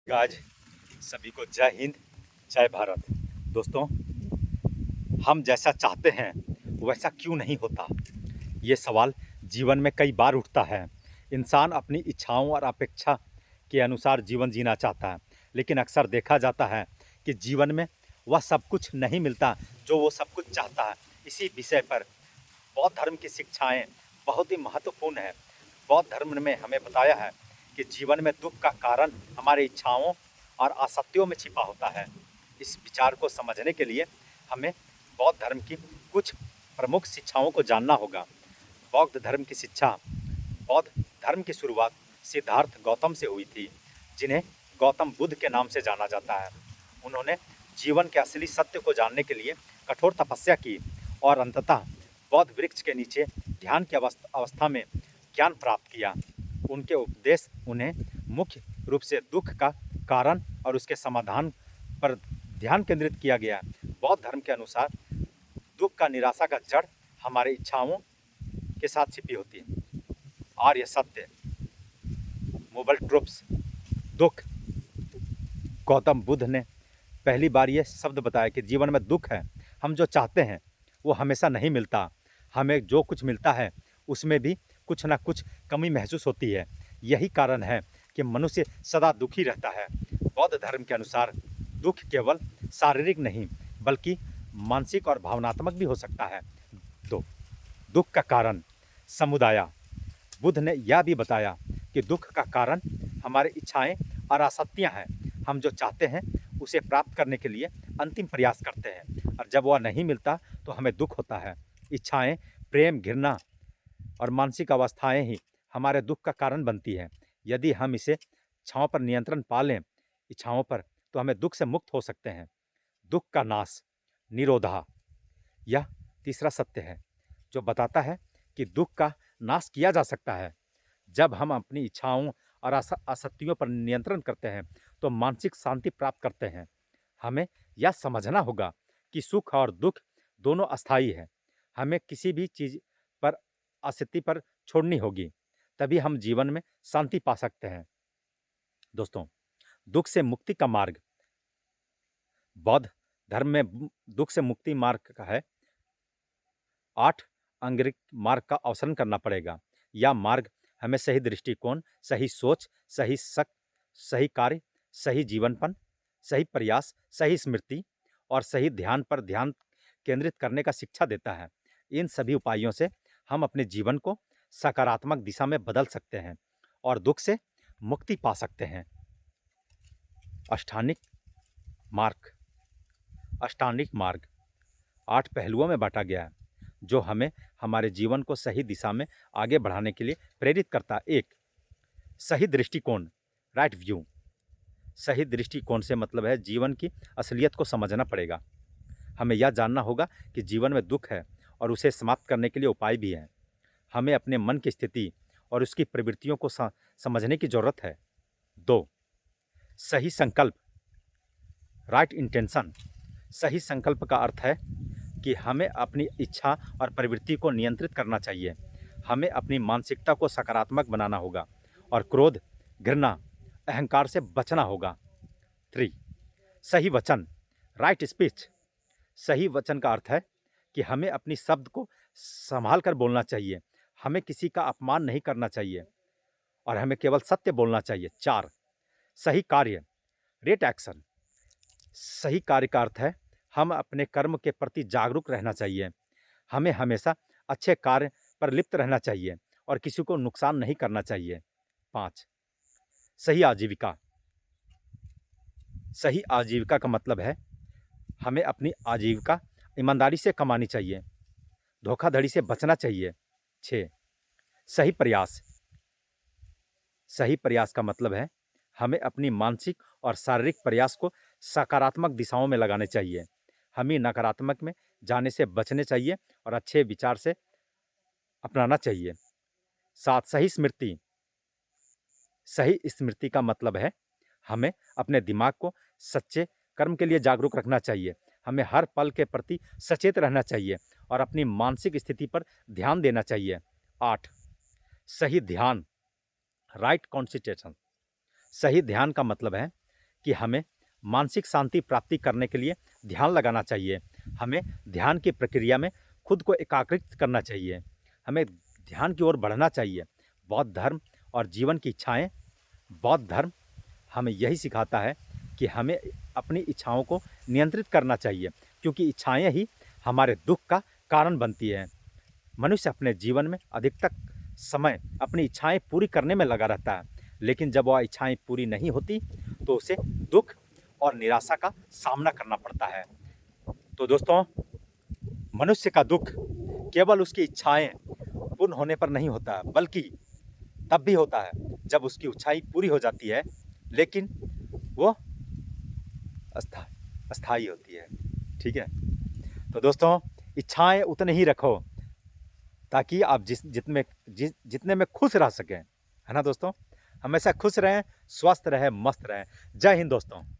आज सभी को जय हिंद, जय भारत। दोस्तों, हम जैसा चाहते हैं वैसा क्यों नहीं होता? ये सवाल जीवन में कई बार उठता है। इंसान अपनी इच्छाओं और अपेक्षा के अनुसार जीवन जीना चाहता है, लेकिन अक्सर देखा जाता है कि जीवन में वह सब कुछ नहीं मिलता जो वो सब कुछ चाहता है। इसी विषय पर बौद्ध धर्म की शिक्षाएं बहुत ही महत्वपूर्ण है। बौद्ध धर्म में हमें बताया है कि जीवन में दुख का कारण हमारी इच्छाओं और आसक्तियों में छिपा होता है। इस विचार को समझने के लिए हमें बौद्ध धर्म की कुछ प्रमुख शिक्षाओं को जानना होगा। बौद्ध धर्म की शिक्षा बौद्ध धर्म की शुरुआत सिद्धार्थ गौतम से हुई थी, जिन्हें गौतम बुद्ध के नाम से जाना जाता है। उन्होंने जीवन के असली सत्य को जानने के लिए कठोर तपस्या की और अंततः बौद्ध वृक्ष के नीचे ध्यान की अवस्था में ज्ञान प्राप्त किया। उनके उपदेश उन्हें मुख्य रूप से दुख का कारण और उसके समाधान पर ध्यान केंद्रित किया गया। बौद्ध धर्म के अनुसार दुख का निराशा का जड़ हमारे इच्छाओं के साथ छिपी होती है। आर्य सत्य, मोबल ट्रुप्स, दुख। गौतम बुद्ध ने पहली बार ये शब्द बताया कि जीवन में दुख है। हम जो चाहते हैं वो हमेशा नहीं मिलता। हमें जो कुछ मिलता है उसमें भी कुछ ना कुछ कमी महसूस होती है। यही कारण है कि मनुष्य सदा दुखी रहता है। बौद्ध धर्म के अनुसार दुख केवल शारीरिक नहीं बल्कि मानसिक और भावनात्मक भी हो सकता है। तो दुख का कारण समुदाय। बुद्ध ने यह भी बताया कि दुख का कारण हमारी इच्छाएं और आसक्तियां हैं। हम जो चाहते हैं उसे प्राप्त करने के लिए अंतिम प्रयास करते हैं, और जब वह नहीं मिलता तो हमें दुख होता है। इच्छाएं, प्रेम, घृणा और मानसिक अवस्थाएं ही हमारे दुख का कारण बनती हैं। यदि हम इसे इच्छाओं पर नियंत्रण पा लें इच्छाओं पर, तो हमें दुख से मुक्त हो सकते हैं। दुख का नाश, निरोधा। यह तीसरा सत्य है जो बताता है कि दुख का नाश किया जा सकता है। जब हम अपनी इच्छाओं और आसक्तियों पर नियंत्रण करते हैं तो मानसिक शांति प्राप्त करते हैं। हमें यह समझना होगा कि सुख और दुख दोनों अस्थायी हैं। हमें किसी भी चीज़ पर आसक्ति पर छोड़नी होगी, तभी हम जीवन में शांति पा सकते हैं। दोस्तों, दुख से मुक्ति का मार्ग। बौद्ध धर्म में दुख से मुक्ति मार्ग का है 8 अंगिरक मार्ग का अवसरण करना पड़ेगा। यह मार्ग हमें सही दृष्टिकोण, सही सोच, सही शक, सही कार्य, सही जीवनपन, सही प्रयास, सही स्मृति और सही ध्यान पर ध्यान केंद्रित करने का शिक्षा देता है। इन सभी उपायों से हम अपने जीवन को सकारात्मक दिशा में बदल सकते हैं और दुख से मुक्ति पा सकते हैं। अष्टांगिक मार्ग। अष्टांगिक मार्ग 8 पहलुओं में बांटा गया है, जो हमें हमारे जीवन को सही दिशा में आगे बढ़ाने के लिए प्रेरित करता है। 1. सही दृष्टिकोण, राइट व्यू। सही दृष्टिकोण से मतलब है जीवन की असलियत को समझना पड़ेगा। हमें यह जानना होगा कि जीवन में दुख है और उसे समाप्त करने के लिए उपाय भी हैं। हमें अपने मन की स्थिति और उसकी प्रवृत्तियों को समझने की ज़रूरत है। 2. सही संकल्प, राइट इंटेंशन। सही संकल्प का अर्थ है कि हमें अपनी इच्छा और प्रवृत्ति को नियंत्रित करना चाहिए। हमें अपनी मानसिकता को सकारात्मक बनाना होगा और क्रोध, घृणा, अहंकार से बचना होगा। 3. सही वचन, राइट स्पीच। सही वचन का अर्थ है कि हमें अपनी शब्द को संभाल कर बोलना चाहिए। हमें किसी का अपमान नहीं करना चाहिए और हमें केवल सत्य बोलना चाहिए। 4. सही कार्य, रेट एक्शन। सही कार्य का अर्थ है हम अपने कर्म के प्रति जागरूक रहना चाहिए। हमें हमेशा अच्छे कार्य पर लिप्त रहना चाहिए और किसी को नुकसान नहीं करना चाहिए। 5. सही आजीविका। सही आजीविका का मतलब है हमें अपनी आजीविका ईमानदारी से कमानी चाहिए, धोखाधड़ी से बचना चाहिए। 6. सही प्रयास। सही प्रयास का मतलब है हमें अपनी मानसिक और शारीरिक प्रयास को सकारात्मक दिशाओं में लगाने चाहिए। हमें नकारात्मक में जाने से बचने चाहिए और अच्छे विचार से अपनाना चाहिए। 7. सही स्मृति। सही स्मृति का मतलब है हमें अपने दिमाग को सच्चे कर्म के लिए जागरूक रखना चाहिए। हमें हर पल के प्रति सचेत रहना चाहिए और अपनी मानसिक स्थिति पर ध्यान देना चाहिए। 8. सही ध्यान, राइट कॉन्सेंट्रेशन। सही ध्यान का मतलब है कि हमें मानसिक शांति प्राप्ति करने के लिए ध्यान लगाना चाहिए। हमें ध्यान की प्रक्रिया में खुद को एकाग्रित करना चाहिए। हमें ध्यान की ओर बढ़ना चाहिए। बौद्ध धर्म और जीवन की इच्छाएं, बौद्ध धर्म हमें यही सिखाता है कि हमें अपनी इच्छाओं को नियंत्रित करना चाहिए, क्योंकि इच्छाएं ही हमारे दुख का कारण बनती हैं। मनुष्य अपने जीवन में अधिकतर समय अपनी इच्छाएं पूरी करने में लगा रहता है, लेकिन जब वह इच्छाएं पूरी नहीं होती तो उसे दुख और निराशा का सामना करना पड़ता है। तो दोस्तों, मनुष्य का दुख केवल उसकी इच्छाएं पूर्ण होने पर नहीं होता, बल्कि तब भी होता है जब उसकी इच्छाएं पूरी हो जाती है, लेकिन वो अस्थायी होती है। ठीक है, तो दोस्तों, इच्छाएं उतने ही रखो ताकि आप जितने में खुश रह सकें, है ना दोस्तों। हमेशा खुश रहें, स्वस्थ रहें, मस्त रहें। जय हिंद दोस्तों।